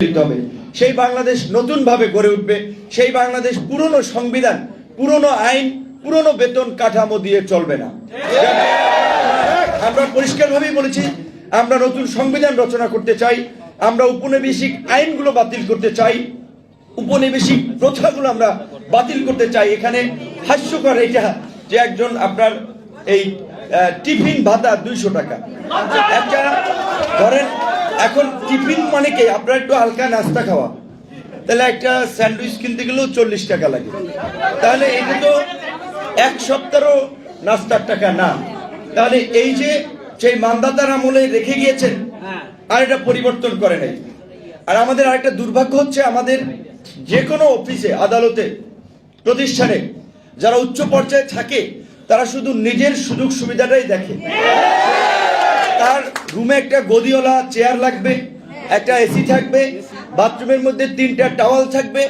পরিচালিত হবে, সেই বাংলাদেশ নতুনভাবে গড়ে উঠবে, সেই বাংলাদেশ পুরনো সংবিধান, পুরনো আইন, পুরনো বেতন কাঠামো দিয়ে চলবে না। আমরা পরিষ্কারভাবেই বলেছি, আমরা নতুন সংবিধান রচনা করতে চাই, আমরা উপনিবেশিক আইনগুলো বাতিল করতে চাই, উপনিবেশিক প্রথাগুলো আমরা বাতিল করতে চাই। এখানে হাস্যকর এটা যে একজন আপনার এই টিফিন ভাতা 200 টাকা, একটা ধরেন এখন টিফিন মানে কি আপনার একটু হালকা নাস্তা খাওয়া, তাহলে একটা স্যান্ডউইচ কিনতে গেলেও 40 টাকা লাগে, তাহলে এটা তো এক সপ্তাহও নাস্তার টাকা না। তাহলে এই যে সেই মানদাতার আমলে রেখে গিয়েছেন আর এটা পরিবর্তন করে নাই। আর আমাদের আরেকটা দুর্ভাগ্য হচ্ছে, আমাদের যে কোনো অফিসে, আদালতে, প্রতিষ্ঠানে যারা উচ্চ পর্যায়ে থাকে তারা শুধু নিজের সুযোগ সুবিধাটাই দেখে। তার রুমে একটা গদিওয়ালা চেয়ার লাগবে, একটা এসি থাকবে, বাথরুমের মধ্যে 3টা টাওয়াল থাকবে,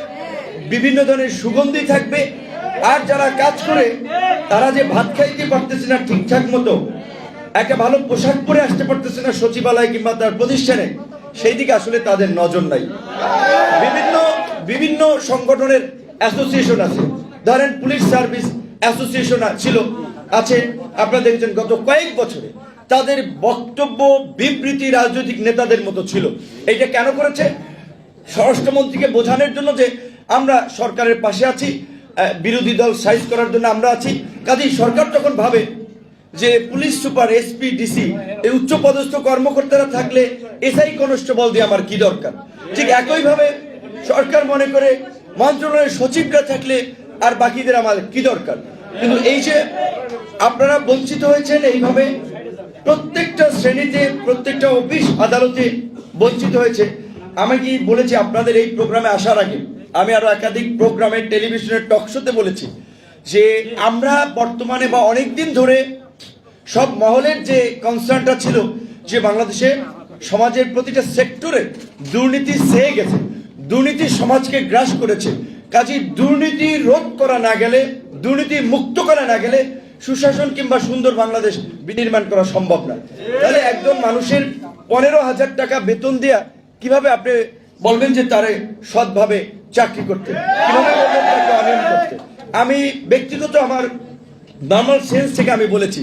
বিভিন্ন ধরনের সুগন্ধি থাকবে। আর যারা কাজ করে তারা যে ভাত খাইতে পারতেছে না ঠিকঠাক মতো, একটা ভালো পোশাক পরে আসতে পারতেছে না সচিবালয় কিংবা তার প্রতিষ্ঠানে, সেই দিকে আসলে তাদের নজর নাই। বিভিন্ন সংগঠনের অ্যাসোসিয়েশন আছে, ধরেন পুলিশ সার্ভিস অ্যাসোসিয়েশন আছে, আপনারা দেখেছেন গত কয়েক বছরে তাদের বক্তব্য বিবৃতি রাজনৈতিক নেতাদের মতো ছিল। এইটা কেন করেছে? স্বরাষ্ট্রমন্ত্রীকে বোঝানোর জন্য যে আমরা সরকারের পাশে আছি, বিরোধী দল সাইজ করার জন্য আমরা আছি। কাজেই সরকার যখন ভাবে যে পুলিশ সুপার, এসপি, ডিসি এই উচ্চ পদস্থ কর্মকর্তারা থাকলে এসআই কনস্টেবল দিয়ে আমার কি দরকার, ঠিক একইভাবে সরকার মনে করে মন্ত্রণালয়ের সচিবরা থাকলে আর বাকিদের আমার কি দরকার। কিন্তু এই যে আপনারা বঞ্চিত হয়েছেন, এইভাবে প্রত্যেকটা শ্রেণীতে, প্রত্যেকটা অফিস আদালতে বঞ্চিত হয়েছে। আমি কি বলেছি আপনাদের এই প্রোগ্রামে আসার আগে, আমি আরো একাধিক প্রোগ্রামে, টেলিভিশনের টকশোতে বলেছি যে আমরা বর্তমানে বা অনেকদিন ধরে সব মহলের যে কনসার্নটা ছিল যে বাংলাদেশে সমাজের প্রতিটা সেক্টরে দুর্নীতি ছেয়ে গেছে, দুর্নীতি সমাজকে গ্রাস করেছে। কাজেই দুর্নীতি রোধ করা না গেলে, দুর্নীতি মুক্ত করা না গেলে সুশাসন কিংবা সুন্দর বাংলাদেশ বিনির্মাণ করা সম্ভব না। তাহলে একজন মানুষের 15,000 টাকা বেতন দেয়া কিভাবে আপনি বলবেন যে তারে সৎভাবে চাকরি করতে, কিভাবে বলবেন তাকে অনিয়ম করতে? আমি ব্যক্তিগত আমার নর্মাল সেন্স থেকে আমি বলেছি,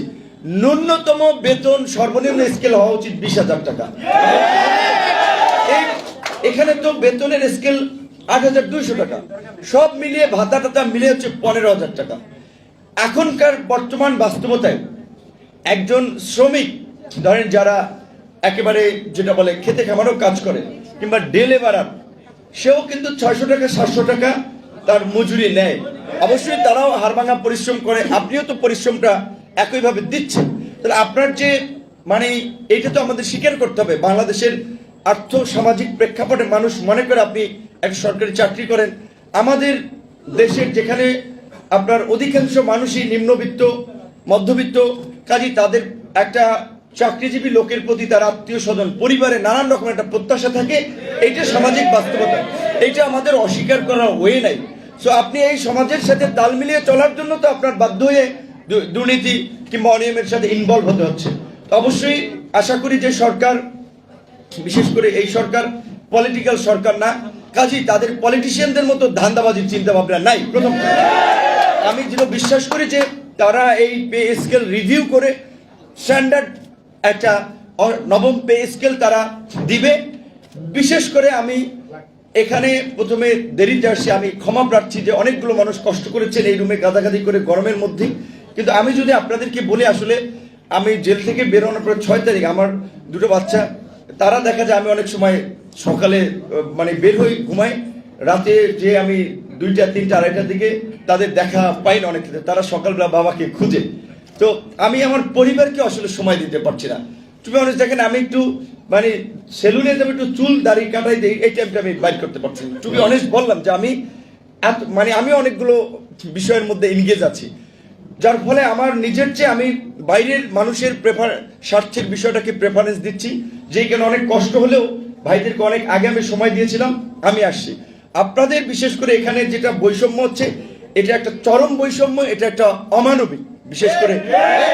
ন্যূনতম বেতন সর্বনিম্ন স্কেল হওয়া উচিত 20,000 টাকা। এখানে তো বেতনের স্কেল 8,200 টাকা, সব মিলিয়ে ভাতা টাতা মিলে হচ্ছে 15,000 টাকা। এখনকার বর্তমান বাস্তবতায় একজন শ্রমিক, ধরেন যারা একেবারে যেটা বলে খেতে খামারও কাজ করে কিংবা ডে লেবারার, সেও কিন্তু 600 টাকা 700 টাকা তার মজুরি নেয়। অবশ্যই তারাও হাড়ভাঙা পরিশ্রম করে, আপনিও তো পরিশ্রমটা একইভাবে দিচ্ছেন। তাহলে আপনার যে মানে এইটা তো আমাদের স্বীকার করতে হবে, বাংলাদেশের আর্থ সামাজিক প্রেক্ষাপটে মানুষ মনে করে আপনি এক সরকারি চাকরি করেন। আমাদের দেশের যেখানে আপনার অধিকাংশ মানুষই নিম্নবিত্ত, মধ্যবিত্ত, কাজী তাদের একটা চাকরিজীবী লোকের প্রতি তার আত্মীয় স্বজন, পরিবারে নানান রকম একটা প্রত্যাশা থাকে। এইটা সামাজিক বাস্তবতা, এইটা আমাদের অস্বীকার করার ওয়ে নাই। সো আপনি এই সমাজের সাথে তাল মিলিয়ে চলার জন্য তো আপনার বাধ্য হয়ে দুর্নীতি কিংবা অনিয়মের সাথে ইনভলভ হতে হচ্ছে। তো অবশ্যই আশা করি যে সরকার, বিশেষ করে এই সরকার পলিটিক্যাল সরকার না, কাজেই তাদের পলিটিশিয়ানদের মতো ধান্দাবাজির চিন্তা ভাবনা নাই। প্রথম আমি যেটা বিশ্বাস করি যে তারা এই পে স্কেল রিভিউ করে স্ট্যান্ডার্ড একটা নবম পে স্কেল তারা দিবে। বিশেষ করে আমি এখানে প্রথমে দেরিতে আসছি, আমি ক্ষমা প্রার্থী যে অনেকগুলো মানুষ কষ্ট করেছেন এই রুমে গাদাগাদি করে গরমের মধ্যে। কিন্তু আমি যদি আপনাদেরকে বলি, আসলে আমি জেল থেকে বেরোনোর পর 6 তারিখ আমার দুটো বাচ্চা, তারা দেখা যায় আমি অনেক সময় সকালে মানে বের হই, ঘুমাই, রাতে যে আমি 2টা 3টা 2:30টার দিকে তাদের দেখা পাই না অনেক ক্ষেত্রে, তারা সকালবেলা বাবাকে খুঁজে। তো আমি আমার পরিবারকে আসলে সময় দিতে পারছি না। টু বি অনেস্ট, দেখেন আমি একটু মানে সেলুনে যাবো, একটু চুল দাড়ি কাটাই দিই, এই টাইমটা আমি বাইর করতে পারছি না। টু বি অনেস্ট বললাম যে আমি মানে আমি অনেকগুলো বিষয়ের মধ্যে এনগেজ আছি, যার ফলে আমার নিজের চেয়ে আমি বাইরের মানুষের স্বার্থের বিষয়টাকে প্রেফারেন্স দিচ্ছি। যেই কেন অনেক কষ্ট হলেও ভাইদেরকে অনেক আগে আমি সময় দিয়েছিলাম, আমি আসছি। আপনাদের বিশেষ করে এখানে যেটা বৈষম্য হচ্ছে, এটা একটা চরম বৈষম্য, এটা একটা অমানবিক। বিশেষ করে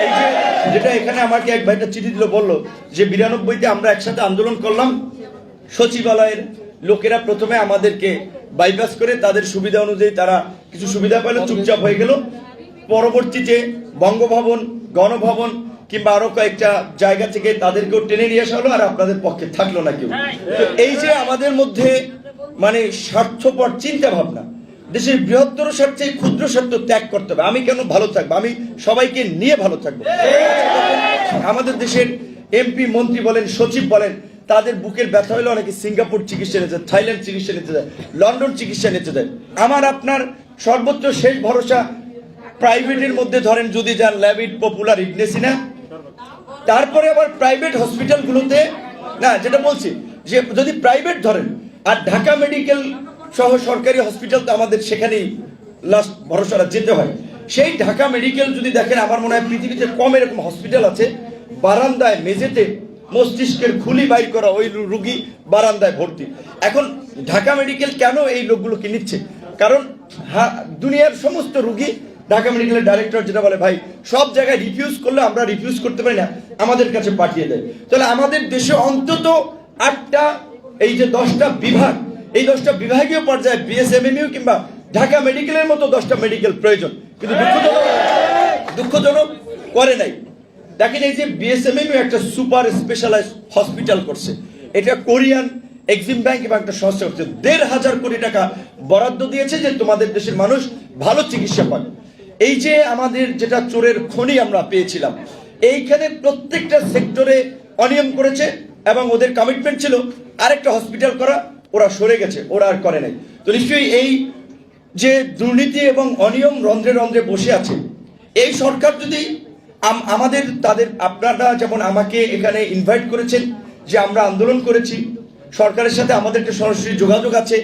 এই যে যেটা এখানে আমাকে এক ভাইটা চিঠি দিল, বললো যে 92-তে আমরা একসাথে আন্দোলন করলাম সচিবালয়ের লোকেরা প্রথমে আমাদেরকে বাইপাস করে তাদের সুবিধা অনুযায়ী তারা কিছু সুবিধা পেল, চুপচাপ হয়ে গেল। পরবর্তীতে বঙ্গভবন, গণভবন কিংবা আরো কয়েকটা জায়গা থেকে তাদেরকেও টেনে নিয়ে আসা হলো, আর আপনাদের পক্ষে থাকলো না কেউ। তো এই যে আমাদের মধ্যে মানে স্বার্থপর চিন্তা ভাবনা, দেশের বৃহত্তর স্বার্থে ক্ষুদ্র স্বার্থ ত্যাগ করতে হবে। আমি কেন ভালো থাকবো, আমি সবাইকে নিয়ে ভালো থাকবো। আমাদের দেশের এমপি, মন্ত্রী বলেন, সচিব বলেন, তাদের বুকের ব্যথা হলে অনেকে সিঙ্গাপুর চিকিৎসা নিতে যায়, থাইল্যান্ড চিকিৎসা নিতে যায়, লন্ডন চিকিৎসা নিতে যায়। আমার আপনার সর্বোচ্চ শেষ ভরসা প্রাইভেটের মধ্যে ধরেন যদি যান ল্যাভিড, পপুলার, ইগনেসিনা, তারপরে আবার প্রাইভেট হসপিটালগুলোতে না, যেটা বলছি যে যদি প্রাইভেট ধরেন, আর ঢাকা মেডিকেল সহ সরকারি হসপিটাল তো আমাদের সেখানেই লাস্ট ভরসাটা যেতে হয়। সেই ঢাকা মেডিকেল যদি দেখেন, আমার মনে হয় পৃথিবীতে কম এরকম হসপিটাল আছে বারান্দায় মেঝেতে মস্তিষ্কের খুলি বাইর করা ওই রুগী বারান্দায় ভর্তি। এখন ঢাকা মেডিকেল কেন এই লোকগুলোকে নিচ্ছে? কারণ দুনিয়ার সমস্ত রুগী ঢাকা মেডিকেলের ডাইরেক্টর যেটা বলে, ভাই সব জায়গায় রিফিউজ করলে আমরা রিফিউজ করতে পারি না, আমাদের কাছে পাঠিয়ে দেয়। তাহলে আমাদের দেশে অন্তত 8টা, এই যে 10টা বিভাগ, এই 10টা বিভাগীয় পর্যায়ে বিএসএমএমইউ কিংবা ঢাকা মেডিকেলের মতো 10টা মেডিকেল প্রয়োজন, কিন্তু দুঃখজনক করে নাই। দেখেন এই যে বিএসএমএমইউ একটা সুপার স্পেশালাইজড হসপিটাল করছে, এটা কোরিয়ান এক্সিম ব্যাংক এবং একটা সংস্থা করছে, 1,500 কোটি টাকা বরাদ্দ দিয়েছে যে তোমাদের দেশের মানুষ ভালো চিকিৎসা পান। এই যে আমাদের যেটা চোরের খনি আমরা পেয়েছিলাম, এইখানে প্রত্যেকটা সেক্টরে অনিয়ম করেছে এবং ওদের কমিটমেন্ট ছিল আরেকটা হসপিটাল করা, ওরা সরে গেছে, ওরা আর করে নাই। তো নিশ্চয়ই এই যে দুর্নীতি এবং অনিয়ম রন্ধ্রে রন্ধ্রে বসে আছে, এই সরকার যদি আমাদের তাদের, আপনারা যেমন আমাকে এখানে ইনভাইট করেছেন যে আমরা আন্দোলন করেছি, সরকারের সাথে আমাদের একটা সরাসরি যোগাযোগ আছে,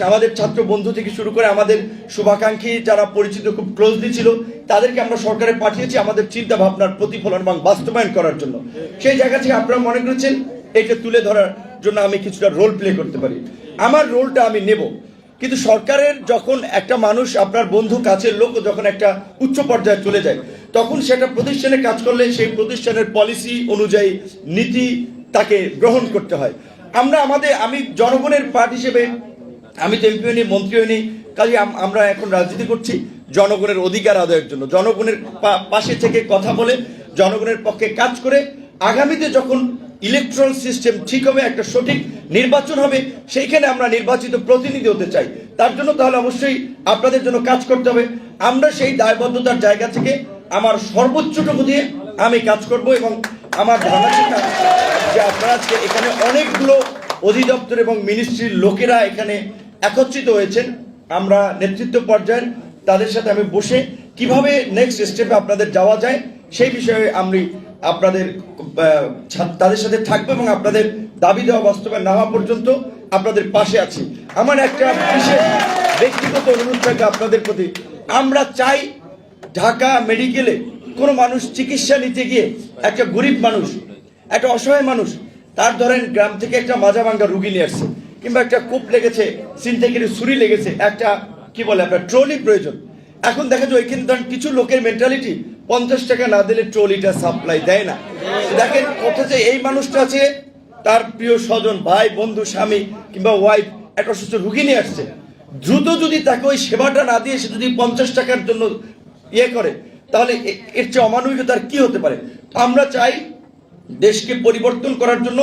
আমাদের ছাত্র বন্ধু থেকে শুরু করে আমাদের শুভাকাঙ্ক্ষী যারা পরিচিত খুব ক্লোজলি ছিল, তাদেরকে আমরা সরকারে পাঠিয়েছি আমাদের চিন্তা ভাবনার প্রতিফলন এবং বাস্তবায়ন করার জন্য। সেই জায়গা থেকে আপনারা মনে করেছেন এটা তুলে ধরার জন্য আমি কিছুটা রোল প্লে করতে পারি, আমার রোলটা আমি নেব। কিন্তু সরকারের যখন একটা মানুষ, আপনার বন্ধু কাছের লোক যখন একটা উচ্চ পর্যায়ে চলে যায়, তখন সেটা প্রতিষ্ঠানে কাজ করলে সেই প্রতিষ্ঠানের পলিসি অনুযায়ী নীতি তাকে গ্রহণ করতে হয়। আমি জনগণের পার্ট হিসেবে, আমি তো এমপি হইনি, মন্ত্রী হইনি, কাজে আমরা এখন রাজনীতি করছি জনগণের অধিকার আদায়ের জন্য, জনগণের পাশে থেকে কথা বলে, জনগণের পক্ষে কাজ করে, আগামীতে যখন ইলেকট্রাল সিস্টেম ঠিক হবে, একটা সঠিক নির্বাচন হবে, সেইখানে আমরা নির্বাচিত প্রতিনিধি হতে চাই। তার জন্য তাহলে অবশ্যই আপনাদের জন্য কাজ করতে হবে। আমরা সেই দায়বদ্ধতার জায়গা থেকে আমার সর্বোচ্চটুকু দিয়ে আমি কাজ করব, এবং আমার ধারণা ছিল যে আপনারা আজকে এখানে অনেকগুলো অধিদপ্তর এবং মিনিস্ট্রির লোকেরা এখানে একত্রিত হয়েছেন। আমরা নেতৃত্ব পর্যায়ের তাদের সাথে আমি বসে কিভাবে নেক্সট স্টেপে আপনাদের যাওয়া যায় সেই বিষয়ে আমি আপনাদের তাদের সাথে থাকবো, এবং আপনাদের দাবি দেওয়া বাস্তবায়ন না হওয়া পর্যন্ত আপনাদের পাশে আছি। আমার একটা বিশেষ ব্যক্তিগত অনুরোধ থাকে আপনাদের প্রতি, আমরা চাই ঢাকা মেডিকেলে কোনো মানুষ চিকিৎসা নিতে গিয়ে, একটা গরিব মানুষ, একটা অসহায় মানুষ, তার ধরেন গ্রাম থেকে একটা মাজা ভাঙ্গা রুগী নিয়ে আসছে, কিংবা একটা কূপ লেগেছে, সিনথেটিক ছুরি লেগেছে, একটা কি বলে আপনার ট্রলি প্রয়োজন। এখন দেখা যায় ওইখানে ধরেন কিছু লোকের মেন্টালিটি 50 টাকা না দিলে ট্রলিটা সাপ্লাই দেয় না। দেখেন অথচ এই মানুষটা আছে, তার প্রিয় স্বজন, ভাই, বন্ধু, স্বামী কিংবা ওয়াইফ একটা অসুস্থ রুগী নিয়ে আসছে, দ্রুত যদি তাকে ওই সেবাটা না দিয়ে সে যদি 50 টাকার জন্য করে, তাহলে এর চেয়ে অমানবিকতার কি হতে পারে? আমরা চাই দেশকে পরিবর্তন করার জন্য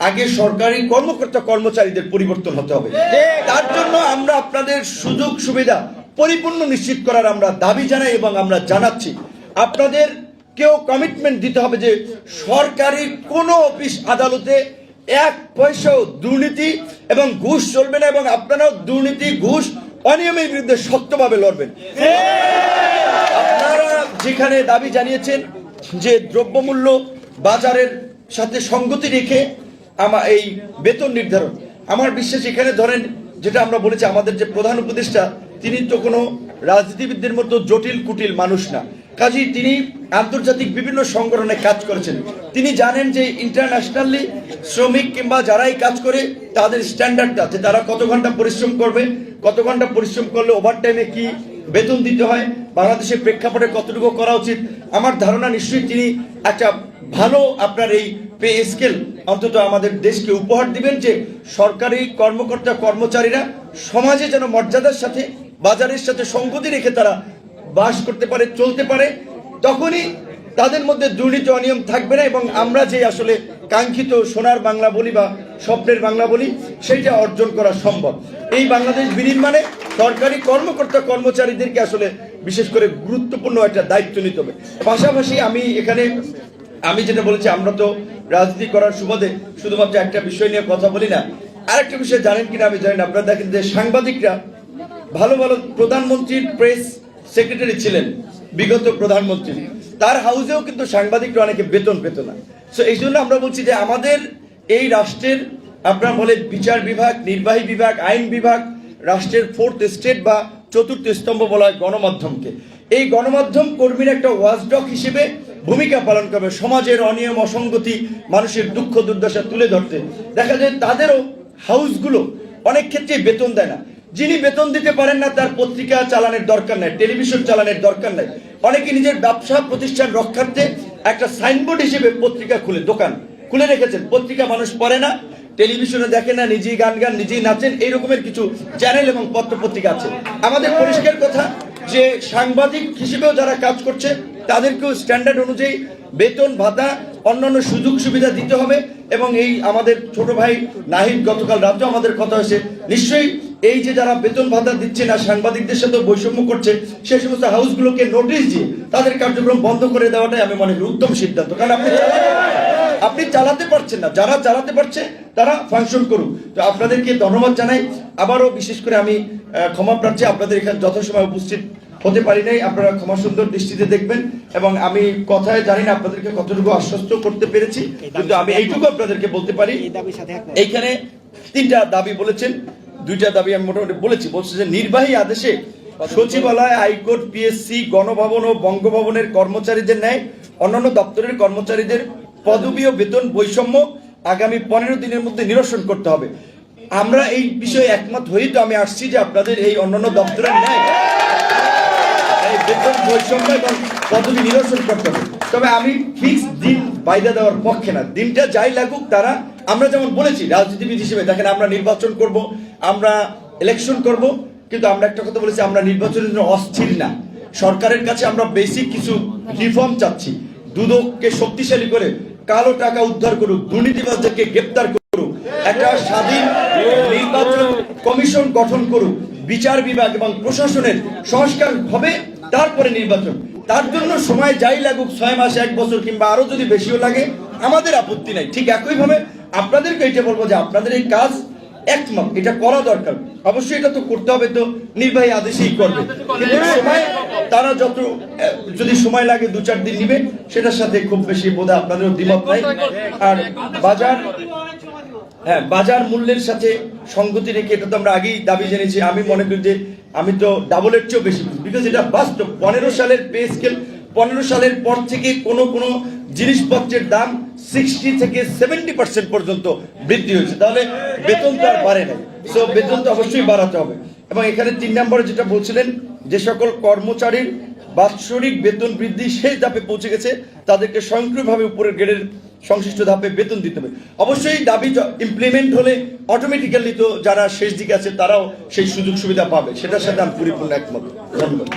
আগে সরকারি কর্মকর্তা কর্মচারীদের পরিবর্তন হতে হবে। তার জন্য আমরা আপনাদের সুযোগ সুবিধা পরিপূর্ণ নিশ্চিত করার আমরা দাবি জানাই, এবং আমরা জানাচ্ছি আপনাদের কেউ কমিটমেন্ট দিতে হবে যে সরকারি কোনো অফিস আদালতে 1 পয়সাও দুর্নীতি এবং ঘুষ চলবে না, এবং আপনারাও দুর্নীতি, ঘুষ, অনিয়মের বিরুদ্ধে শক্তভাবে লড়বেন। আপনারা যেখানে দাবি জানিয়েছেন যে দ্রব্যমূল্য বাজারের সাথে সঙ্গতি রেখে এই বেতন নির্ধারণ, আমার বিশ্বাস এখানে ধরেন যেটা আমরা বলেছি, আমাদের যে প্রধান উপদেষ্টা তিনি তো কোনো রাজনীতিবিদদের মতো জটিল কুটিল মানুষ না, কাজেই তিনি আন্তর্জাতিক বিভিন্ন সংগঠনে কাজ করেছেন। তিনি জানেন যে ইন্টারন্যাশনালি শ্রমিক কিংবা যারাই কাজ করে তাদের স্ট্যান্ডার্ডটা আছে, তারা কত ঘন্টা পরিশ্রম করবে, কত ঘন্টা পরিশ্রম করলে ওভারটাইমে কি বেতন দিতে হয়, বাংলাদেশের প্রেক্ষাপটে কতটুকু করা উচিত। আমার ধারণা নিশ্চয়ই তিনি একটা ভালো আপনার এই পে স্কেল অন্তত আমাদের দেশকে উপহার দিবেন, যে সরকারি কর্মকর্তা কর্মচারীরা সমাজে যেন মর্যাদার সাথে বাজারের সাথে সঙ্গতি রেখে তারা বাস করতে পারে, চলতে পারে। তখনই তাদের মধ্যে দুর্নীতি অনিয়ম থাকবে না এবং আমরা যে আসলে কাঙ্ক্ষিত সোনার বাংলা বলি বা স্বপ্নের বাংলা বলি সেইটা অর্জন করা সম্ভব। এই বাংলাদেশ বিনির্মাণে সরকারি কর্মকর্তা কর্মচারীদেরকে আসলে বিশেষ করে গুরুত্বপূর্ণ একটা দায়িত্ব নিতে হবে। পাশাপাশি আমি যেটা বলেছি, আমরা তো রাজনীতি করার সুবাদে শুধুমাত্র একটা বিষয় নিয়ে কথা বলি না, আরেকটা বিষয় জানেন কিনা আমি জানি না, আপনারা দেখেন যে সাংবাদিকরা ভালো ভালো প্রধানমন্ত্রীর প্রেস সেক্রেটারি ছিলেন, বিগত প্রধানমন্ত্রী, তার হাউসেও কিন্তু সাংবাদিকরা অনেকে বেতন পেত না। সো এই জন্য আমরা বলছি যে আমাদের এই রাষ্ট্রের আপনার বলে বিচার বিভাগ, নির্বাহী বিভাগ, আইন বিভাগ, রাষ্ট্রের ফোর্থ স্টেট বা চতুর্থ স্তম্ভ বলা হয় গণমাধ্যমকে, এই গণমাধ্যম কর্মীর একটা ওয়াচডগ হিসেবে ভূমিকা পালন করবে, সমাজের অনিয়ম অসঙ্গতি মানুষের দুঃখ দুর্দশা তুলে ধরতে। দেখা যায় তাদেরও হাউসগুলো অনেক ক্ষেত্রে বেতন দেয় না। যিনি বেতন দিতে পারেন না তার পত্রিকা চালানোর দরকার নাই, টেলিভিশন চালানোর দরকার নাই, অনেকে নিজের ব্যবসা প্রতিষ্ঠান রক্ষার্থে একটা সাইনবোর্ড হিসেবে পত্রিকা খুলে দোকান খুলে রেখেছেন। পত্রিকা মানুষ পড়ে না, টেলিভিশনে দেখে না, নিজেই গান নিজেই নাচেন, এই রকমের কিছু চ্যানেল এবং পত্র পত্রিকা আছে। আমাদের পরিষ্কার কথা যে সাংবাদিক হিসেবেও যারা কাজ করছে তাদেরকেও স্ট্যান্ডার্ড অনুযায়ী বেতন ভাতা অন্যান্য সুযোগ সুবিধা দিতে হবে। এবং এই আমাদের ছোট ভাই নাহিদ গতকাল রাতেও আমাদের কথা হয়েছে, নিশ্চয়ই এই যে যারা বেতন ভাতা দিচ্ছে না, সাংবাদিকদের সাথে বৈষম্য করছে, সেই সমস্ত হাউসগুলোকে নোটিশ দিয়ে তাদের কার্যক্রম বন্ধ করে দেওয়াটাই আমি মনে করি উত্তম সিদ্ধান্ত। কারণ আপনি চালাতে পারছেন না, যারা চালাতে পারছে তারা ফাংশন করুক। তো আপনাদেরকে ধন্যবাদ জানাই। আবারও বিশেষ করে আমি ক্ষমা প্রার্থী, আপনাদের এখানে যথাসময় উপস্থিত হতে পারি নাই, আপনারা ক্ষমা সুন্দর দৃষ্টিতে দেখবেন। এবং আমি কথায় জানি না আপনাদেরকে কতটুকু আশ্বস্ত করতে পেরেছি, কিন্তু আমি এইটুকু আপনাদেরকে বলতে পারি, এইখানে 3টা দাবি বলেছেন, 2টা দাবি আমি মোটামুটি বলছি যে নির্বাহী আদেশে সচিবালয়, হাইকোর্ট, পিএসসি, গণভবন ও বঙ্গভবনের কর্মচারীদের ন্যায় অন্যান্য দপ্তরের কর্মচারীদের পদবি ও বেতন বৈষম্য আগামী 15 দিনের মধ্যে নিরসন করতে হবে। আমরা এই বিষয়ে একমত হই, তো আমি আসছি যে আপনাদের এই অন্যান্য দপ্তরের ন্যায় এই বেতন বৈষম্য এবং পদবি নিরসন করতে হবে। তবে আমি ফিক্স দিন বাইরে দেওয়ার পক্ষে না, দিনটা যাই লাগুক তারা, আমরা যেমন বলেছি রাজনীতিবিদ হিসেবে দেখেন আমরা নির্বাচন করব, আমরা ইলেকশন করব, কিন্তু আমরা একটা কথা বলেছি, আমরা নির্বাচনের জন্য অস্থির না। সরকারের কাছে আমরা বেসিক কিছু রিফর্ম চাচ্ছি, দুদককে শক্তিশালী করে কালো টাকা উদ্ধার করুক, দুর্নীতিবাজদেরকে গ্রেপ্তার করুক, একটা স্বাধীন নির্বাচন কমিশন গঠন করুক, বিচার বিভাগ এবং প্রশাসনের সংস্কার হবে, তারপরে নির্বাচন। তার জন্য সময় যাই লাগুক, 6 মাস, 1 বছর কিংবা আরো যদি বেশিও লাগে, আমাদের আপত্তি নাই। ঠিক একইভাবে আপনাদেরকে এটা বলবো যে আপনাদের এই কাজ একমত, এটা করা দরকার, অবশ্যই এটা তো করতে হবে, তো নির্বাহী আদেশেই করবে। কিন্তু সময় তারা যদি সময় লাগে 2-4 দিন নিবে, সেটার সাথে খুব বেশি বোধহয় আপনাদেরও দ্বিমত নাই। আর বাজার মূল্যের সাথে সঙ্গতি রেখে, এটা তো আমরা আগেই দাবি জেনেছি। আমি মনে করি যে আমি তো ডাবলের চেয়েও বেশি, বিকজ এটা বাস্তব। 15 সালের পে স্কেল, 15 সালের পর থেকে কোনো জিনিসপত্রের দাম 60 থেকে 70% পর্যন্ত বৃদ্ধি হয়েছে, তাহলে বেতন তো আর বাড়ে নাই। সো বেতন তো অবশ্যই বাড়াতে হবে। এবং এখানে 3 নম্বরে যেটা বলছিলেন, যে সকল কর্মচারীর বাৎসরিক বেতন বৃদ্ধি শেষ ধাপে পৌঁছে গেছে, তাদেরকে স্বয়ংক্রিয়ভাবে উপরের গ্রেডের সংশ্লিষ্ট ধাপে বেতন দিতে হবে। অবশ্যই দাবি ইমপ্লিমেন্ট হলে অটোমেটিক্যালি তো যারা শেষ দিকে আছে তারাও সেই সুযোগ সুবিধা পাবে, সেটার সাথে আমি পরিপূর্ণ একমত। ধন্যবাদ।